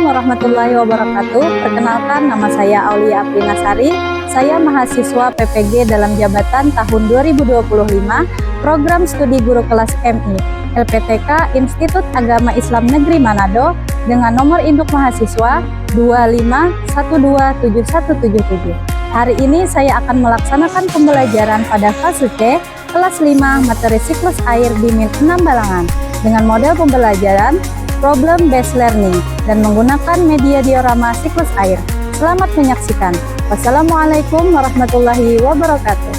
Assalamualaikum warahmatullahi wabarakatuh. Perkenalkan, nama saya Aulia Aprinasari. Saya mahasiswa PPG dalam jabatan tahun 2025, Program Studi Guru Kelas MI, LPTK Institut Agama Islam Negeri Manado, dengan nomor induk mahasiswa 25127177. Hari ini saya akan melaksanakan pembelajaran pada fase C, kelas 5, materi siklus air di Min 6 Balangan, dengan model pembelajaran problem based learning dan menggunakan media diorama siklus air. Selamat menyaksikan. Wassalamualaikum warahmatullahi wabarakatuh.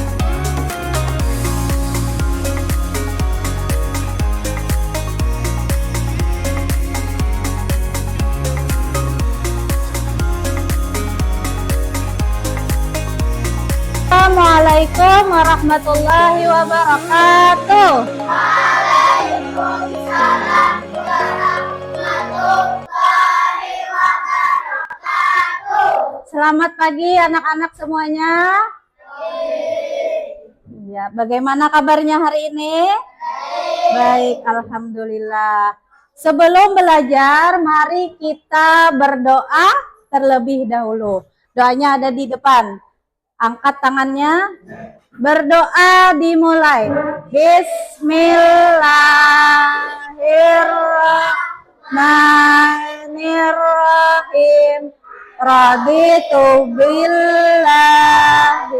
Assalamualaikum warahmatullahi wabarakatuh. Waalaikumsalam warahmatullahi wabarakatuh. Selamat pagi anak-anak semuanya. Ya, bagaimana kabarnya hari ini? Baik, alhamdulillah. Sebelum belajar, mari kita berdoa terlebih dahulu. Doanya ada di depan. Angkat tangannya, berdoa dimulai. Bismillahirrahmanirrahim. Raditu billahi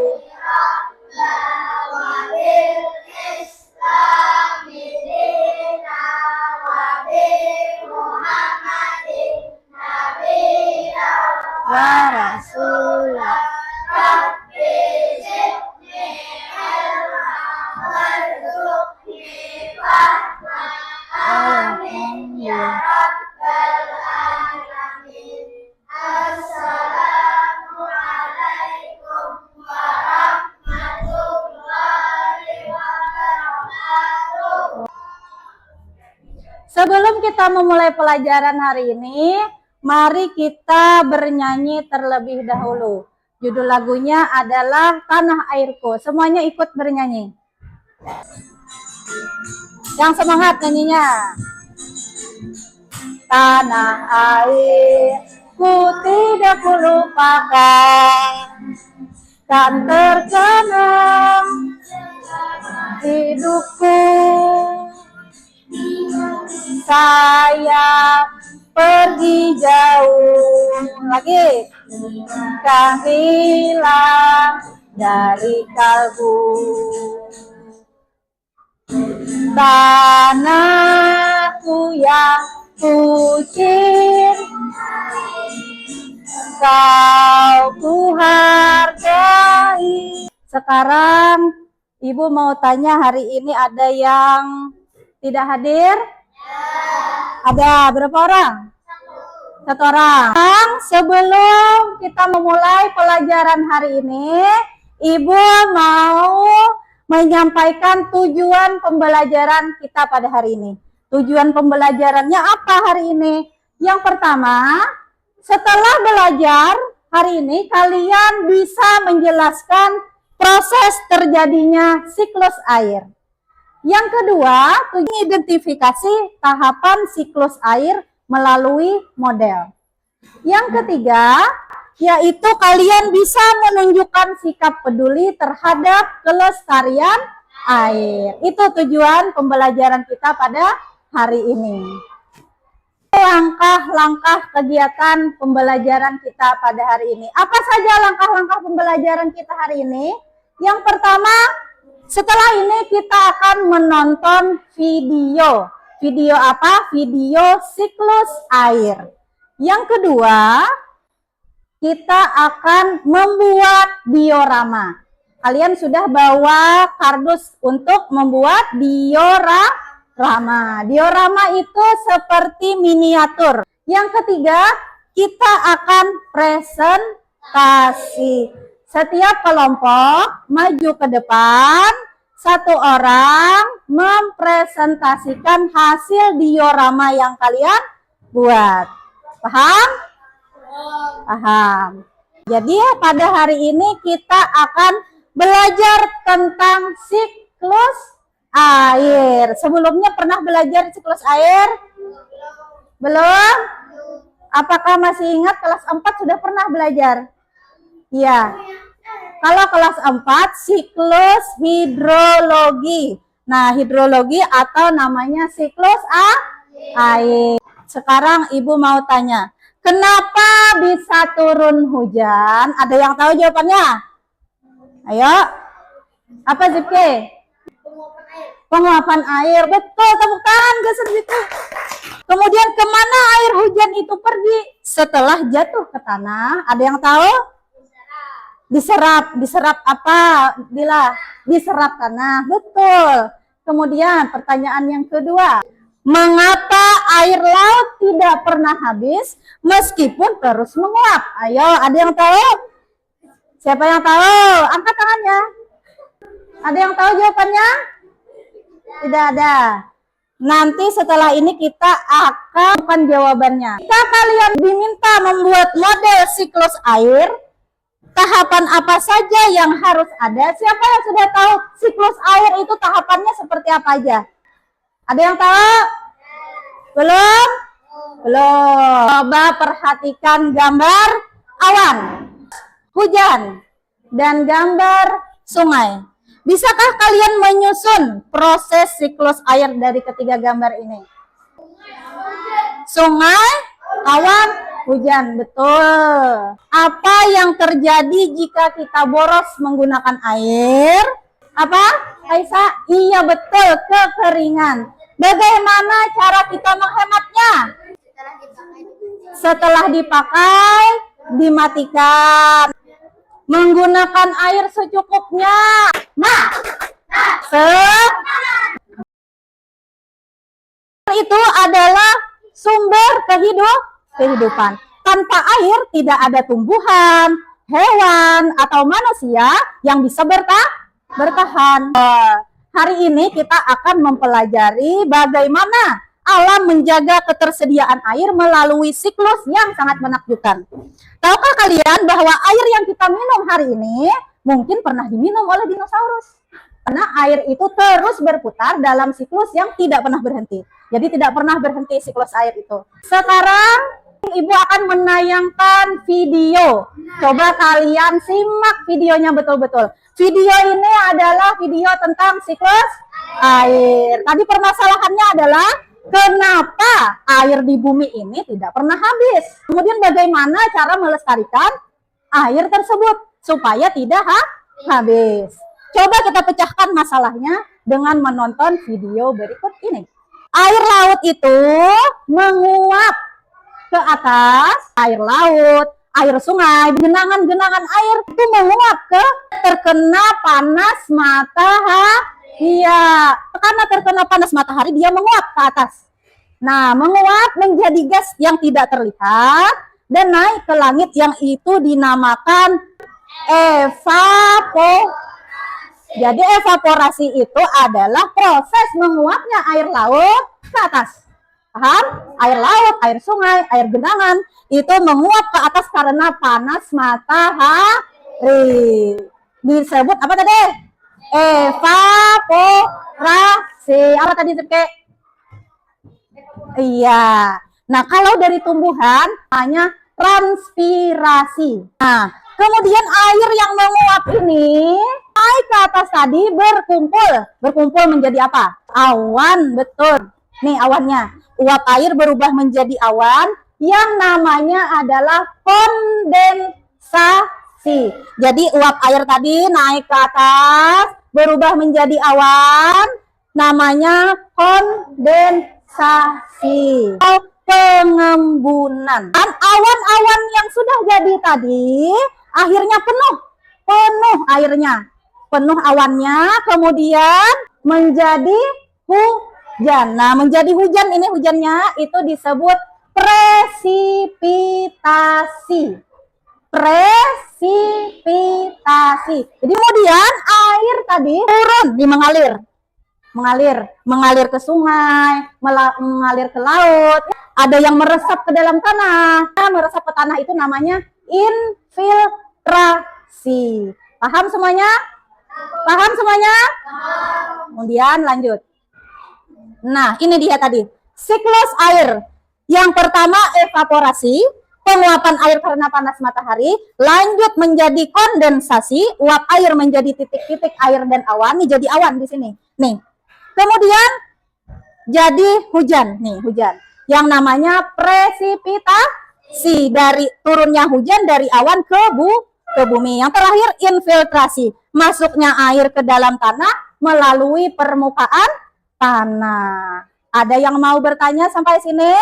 wa rasulah. Sebelum kita memulai pelajaran hari ini, mari kita bernyanyi terlebih dahulu. Judul lagunya adalah Tanah Airku. Semuanya ikut bernyanyi. Yang semangat nyanyinya. Tanah airku tidak kulupakan, kan terkenang hidupku. Saya pergi jauh lagi, kan hilang dari kalbu. Tanahku yang kucintai, kau ku hargai. Sekarang Ibu mau tanya, hari ini ada yang tidak hadir? Ada berapa orang? Satu orang. Sebelum kita memulai pelajaran hari ini, Ibu mau menyampaikan tujuan pembelajaran kita pada hari ini. Tujuan pembelajarannya apa hari ini? Yang pertama, setelah belajar hari ini, kalian bisa menjelaskan proses terjadinya siklus air. Yang kedua, identifikasi tahapan siklus air melalui model. Yang ketiga, yaitu kalian bisa menunjukkan sikap peduli terhadap kelestarian air. Itu tujuan pembelajaran kita pada hari ini. Langkah-langkah kegiatan pembelajaran kita pada hari ini. Apa saja langkah-langkah pembelajaran kita hari ini? Yang pertama, setelah ini kita akan menonton video. Video apa? Video siklus air. Yang kedua, kita akan membuat diorama. Kalian sudah bawa kardus untuk membuat diorama. Diorama itu seperti miniatur. Yang ketiga, kita akan presentasi. Setiap kelompok maju ke depan, satu orang mempresentasikan hasil diorama yang kalian buat. Paham? Paham. Jadi pada hari ini kita akan belajar tentang siklus air. Sebelumnya pernah belajar siklus air? Belum? Apakah masih ingat kelas 4 sudah pernah belajar? Iya. Kalau kelas 4 siklus hidrologi. Nah, hidrologi atau namanya siklus air. Sekarang Ibu mau tanya, kenapa bisa turun hujan? Ada yang tahu jawabannya? Ayo. Apa Zipke? Penguapan air. Betul, tepuk tangan geser gitu. Kemudian kemana air hujan itu pergi setelah jatuh ke tanah? Ada yang tahu? Diserap. Diserap apa? Bila diserap tanah. Betul. Kemudian pertanyaan yang kedua. Mengapa air laut tidak pernah habis meskipun terus menguap? Ayo, ada yang tahu? Siapa yang tahu? Angkat tangannya. Ada yang tahu jawabannya? Tidak ada. Nanti setelah ini kita akan bukan jawabannya. Jika kalian diminta membuat model siklus air, tahapan apa saja yang harus ada? Siapa yang sudah tahu siklus air itu tahapannya seperti apa aja? Ada yang tahu? Belum? Belum. Coba perhatikan gambar awan, hujan, dan gambar sungai. Bisakah kalian menyusun proses siklus air dari ketiga gambar ini? Sungai, awan, hujan. Betul. Apa yang terjadi jika kita boros menggunakan air? Apa? Aisyah? Iya betul, kekeringan. Bagaimana cara kita menghematnya? Setelah dipakai, dimatikan. Menggunakan air secukupnya. Nah, itu adalah sumber kehidupan. Tanpa air tidak ada tumbuhan, hewan, atau manusia yang bisa bertahan. Hari ini kita akan mempelajari bagaimana alam menjaga ketersediaan air melalui siklus yang sangat menakjubkan. Tahukah kalian bahwa air yang kita minum hari ini mungkin pernah diminum oleh dinosaurus? Karena air itu terus berputar dalam siklus yang tidak pernah berhenti. Jadi tidak pernah berhenti siklus air itu. Sekarang Ibu akan menayangkan video. Coba kalian simak videonya betul-betul. Video ini adalah video tentang siklus air. Tadi permasalahannya adalah kenapa air di bumi ini tidak pernah habis. Kemudian bagaimana cara melestarikan air tersebut supaya tidak habis. Coba kita pecahkan masalahnya dengan menonton video berikut ini. Air laut itu menguap ke atas, air laut, air sungai, genangan-genangan air itu menguap ke terkena panas matahari. Iya, karena terkena panas matahari dia menguap ke atas. Nah, menguap menjadi gas yang tidak terlihat dan naik ke langit yang itu dinamakan evaporasi. Jadi evaporasi itu adalah proses menguapnya air laut ke atas. Paham? Air laut, air sungai, air genangan itu menguap ke atas karena panas matahari. Disebut apa tadi? Evaporasi. Apa tadi Zipke? Iya. Nah, kalau dari tumbuhan hanya transpirasi. Nah, kemudian air yang menguap ini naik ke atas tadi berkumpul menjadi apa? Awan, betul. Nih awannya. Uap air berubah menjadi awan yang namanya adalah kondensasi. Jadi uap air tadi naik ke atas, berubah menjadi awan, namanya kondensasi. Pengembunan. Dan awan-awan yang sudah jadi tadi, akhirnya penuh airnya. Penuh awannya, kemudian menjadi hujan. Nah, menjadi hujan ini hujannya itu disebut presipitasi. Presipitasi. Jadi kemudian air tadi turun, mengalir ke sungai, mengalir ke laut. Ada yang meresap ke dalam tanah. Meresap ke tanah itu namanya infiltrasi. Paham semuanya? Paham semuanya? Kemudian lanjut. Nah, ini dia tadi. Siklus air. Yang pertama evaporasi, penguapan air karena panas matahari, lanjut menjadi kondensasi, uap air menjadi titik-titik air dan awan, nih jadi awan di sini. Nih. Kemudian jadi hujan, nih hujan. Yang namanya presipitasi, dari turunnya hujan dari awan ke bumi. Yang terakhir infiltrasi, masuknya air ke dalam tanah melalui permukaan tanah. Ada yang mau bertanya sampai sini?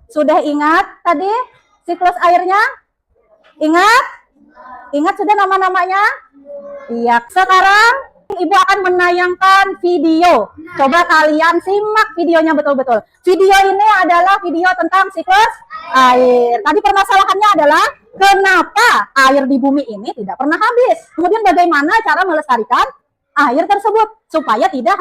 Sudah ingat tadi siklus airnya? Ingat? Ingat sudah nama-namanya? Iya. Sekarang Ibu akan menayangkan video. Coba kalian simak videonya betul-betul. Video ini adalah video tentang siklus air. Tadi permasalahannya adalah kenapa air di bumi ini tidak pernah habis. Kemudian bagaimana cara melestarikan air tersebut supaya tidak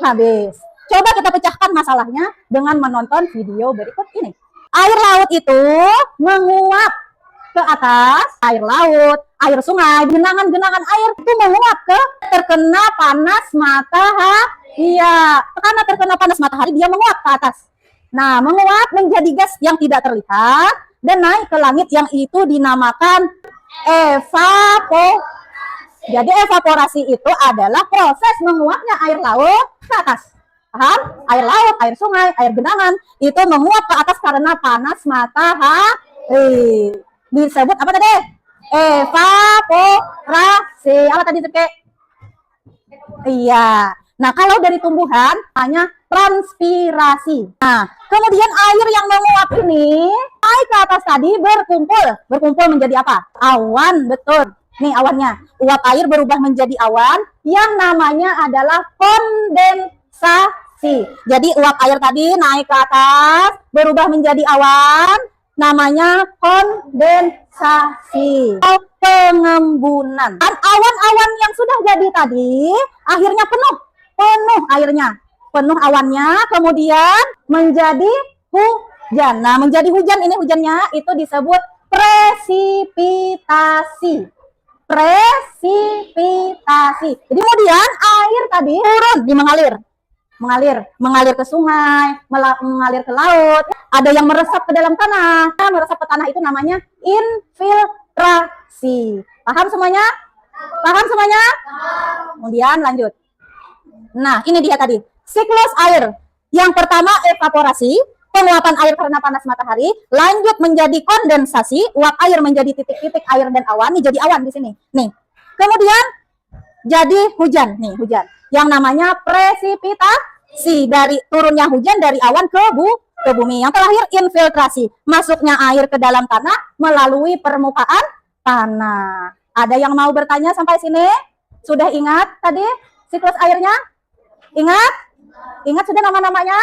habis. Coba kita pecahkan masalahnya dengan menonton video berikut ini. Air laut itu menguap ke atas, air laut, air sungai, genangan-genangan air itu menguap ke terkena panas matahari. Iya, karena terkena panas matahari dia menguap ke atas. Nah, menguap menjadi gas yang tidak terlihat dan naik ke langit yang itu dinamakan evaporasi. Jadi evaporasi itu adalah proses menguapnya air laut ke atas. Paham? Air laut, air sungai, air genangan itu menguap ke atas karena panas matahari. Disebut apa tadi? Evaporasi. Apa tadi Teke? Iya. Nah, kalau dari tumbuhan hanya transpirasi. Nah, kemudian air yang menguap ini naik ke atas tadi berkumpul menjadi apa? Awan, betul. Nih awannya. Uap air berubah menjadi awan yang namanya adalah kondensasi. Jadi uap air tadi naik ke atas berubah menjadi awan, namanya kondensasi atau pengembunan. Dan awan-awan yang sudah jadi tadi akhirnya penuh airnya, penuh awannya, kemudian menjadi hujan. Nah, menjadi hujan ini hujannya itu disebut presipitasi. Jadi kemudian air tadi turun, mengalir ke sungai, mengalir ke laut, ada yang meresap ke dalam tanah. Meresap ke tanah itu namanya infiltrasi. Paham semuanya? Kemudian lanjut. Nah, ini dia tadi siklus air. Yang pertama evaporasi, penguapan air karena panas matahari, lanjut menjadi kondensasi, uap air menjadi titik-titik air dan awan, nih jadi awan di sini. Nih. Kemudian jadi hujan, nih hujan. Yang namanya presipitasi, dari turunnya hujan dari awan ke bumi. Yang terakhir infiltrasi, masuknya air ke dalam tanah melalui permukaan tanah. Ada yang mau bertanya sampai sini? Sudah ingat tadi siklus airnya? Ingat sudah nama-namanya?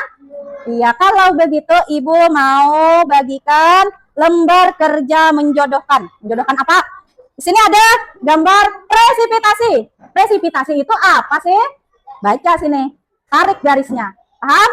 Iya, kalau begitu Ibu mau bagikan lembar kerja menjodohkan. Menjodohkan apa? Di sini ada gambar presipitasi. Presipitasi itu apa sih? Baca sini, tarik garisnya. Paham?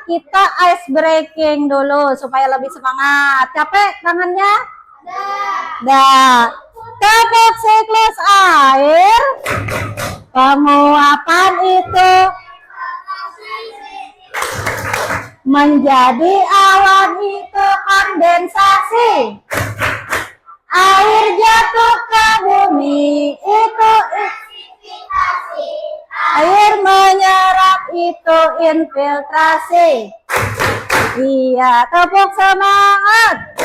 Kita ice breaking dulu supaya lebih semangat. Capek tangannya? Dah. Tepuk siklus air. Penguapan itu menjadi awan itu kondensasi. Air jatuh ke bumi itu air menyerap itu infiltrasi. Iya, tepuk semangat.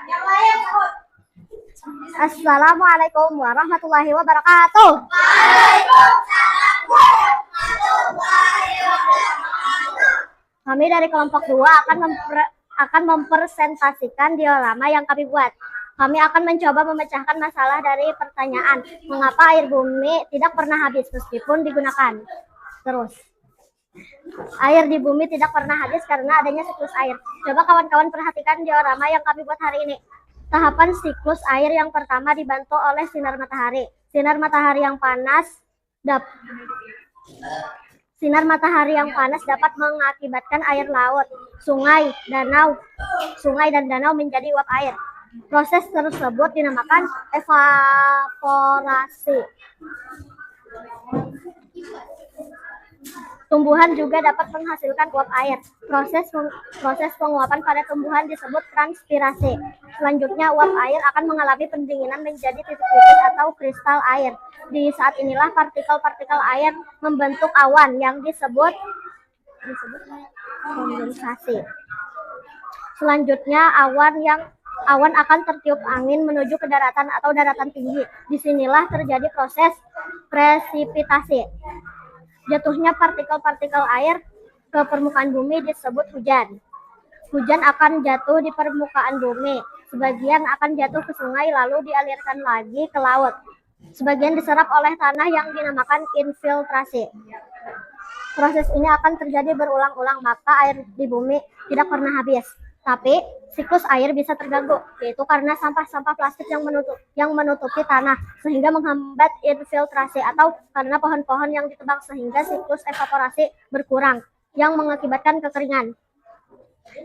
Yang lain. Assalamualaikum warahmatullahi wabarakatuh. Waalaikumsalam warahmatullahi wabarakatuh. Kami dari kelompok 2 akan akan mempresentasikan diorama yang kami buat. Kami akan mencoba memecahkan masalah dari pertanyaan, mengapa air bumi tidak pernah habis meskipun digunakan terus. Air di bumi tidak pernah habis karena adanya siklus air. Coba kawan-kawan perhatikan diorama yang kami buat hari ini. Tahapan siklus air yang pertama dibantu oleh sinar matahari. Sinar matahari yang panas dapat mengakibatkan air laut, sungai, dan danau menjadi uap air. Proses tersebut dinamakan evaporasi. Tumbuhan juga dapat menghasilkan uap air. Proses penguapan pada tumbuhan disebut transpirasi. Selanjutnya, uap air akan mengalami pendinginan menjadi titik-titik atau kristal air. Di saat inilah partikel-partikel air membentuk awan yang disebut kondensasi. Selanjutnya, awan akan tertiup angin menuju ke daratan atau daratan tinggi. Disinilah terjadi proses presipitasi. Jatuhnya partikel-partikel air ke permukaan bumi disebut hujan. Hujan akan jatuh di permukaan bumi. Sebagian akan jatuh ke sungai lalu dialirkan lagi ke laut. Sebagian diserap oleh tanah yang dinamakan infiltrasi. Proses ini akan terjadi berulang-ulang, maka air di bumi tidak pernah habis. Tapi siklus air bisa terganggu, yaitu karena sampah-sampah plastik yang menutupi tanah sehingga menghambat infiltrasi, atau karena pohon-pohon yang ditebang sehingga siklus evaporasi berkurang yang mengakibatkan kekeringan.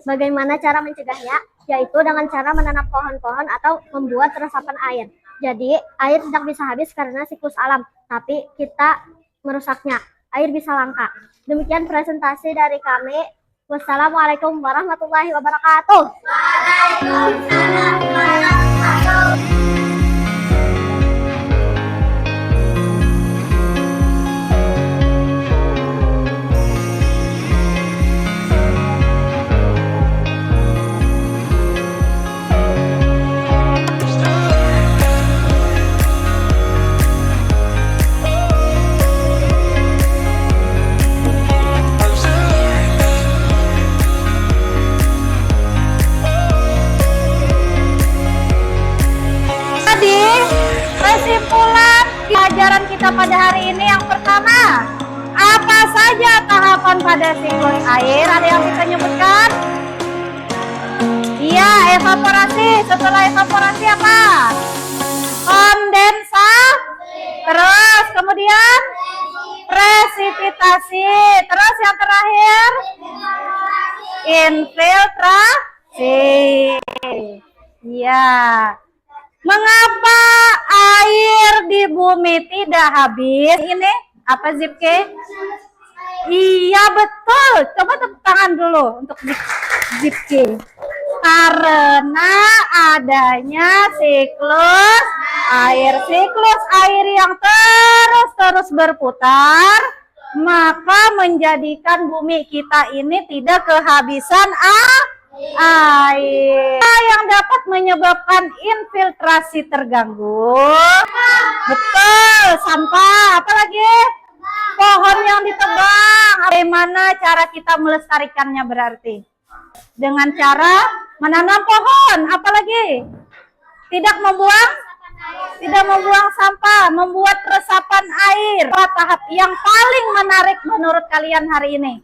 Bagaimana cara mencegahnya? Yaitu dengan cara menanam pohon-pohon atau membuat resapan air. Jadi air tidak bisa habis karena siklus alam, tapi kita merusaknya. Air bisa langka. Demikian presentasi dari kami. Wassalamualaikum warahmatullahi wabarakatuh. Waalaikumsalam warahmatullahi Kesimpulan pelajaran kita pada hari ini yang pertama, apa saja tahapan pada siklus air? Ada yang bisa nyebutkan? Iya, evaporasi. Setelah evaporasi apa? Kondensasi. Terus kemudian presipitasi. Terus yang terakhir infiltrasi. Iya. Mengapa air di bumi tidak habis? Ini apa, Zipke? Iya, betul. Coba tepuk tangan dulu untuk Zipke. Karena adanya siklus air yang terus berputar, maka menjadikan bumi kita ini tidak kehabisan air. Yang dapat menyebabkan infiltrasi terganggu, betul, sampah. Apalagi pohon yang ditebang. Bagaimana cara kita melestarikannya? Berarti dengan cara menanam pohon. Apalagi tidak membuang sampah, membuat resapan air. Tahap yang paling menarik menurut kalian hari ini?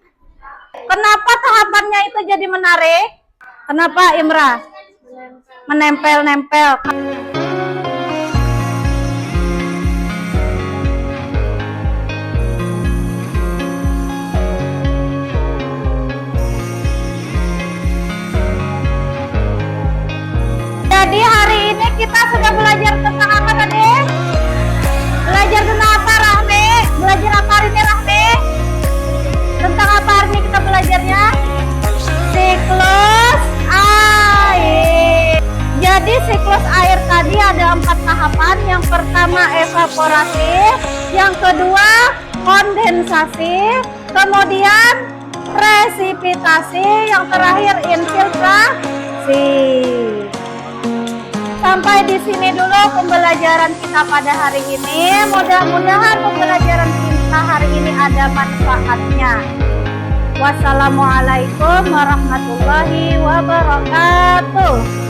Kenapa tahapannya itu jadi menarik? Kenapa, Imra? Menempel-nempel. Jadi hari ini kita sudah belajar tentang apa tadi? Belajar tentang apa, Rahmi? Belajar apa hari ini, Rahmi? Tentang apa hari ini kita belajarnya? Siklus air. Jadi siklus air tadi ada 4 tahapan. Yang pertama evaporasi, yang kedua kondensasi, kemudian presipitasi, yang terakhir infiltrasi. Sampai di sini dulu pembelajaran kita pada hari ini. Mudah-mudahan pembelajaran kita hari ini ada manfaatnya. Wassalamualaikum warahmatullahi wabarakatuh.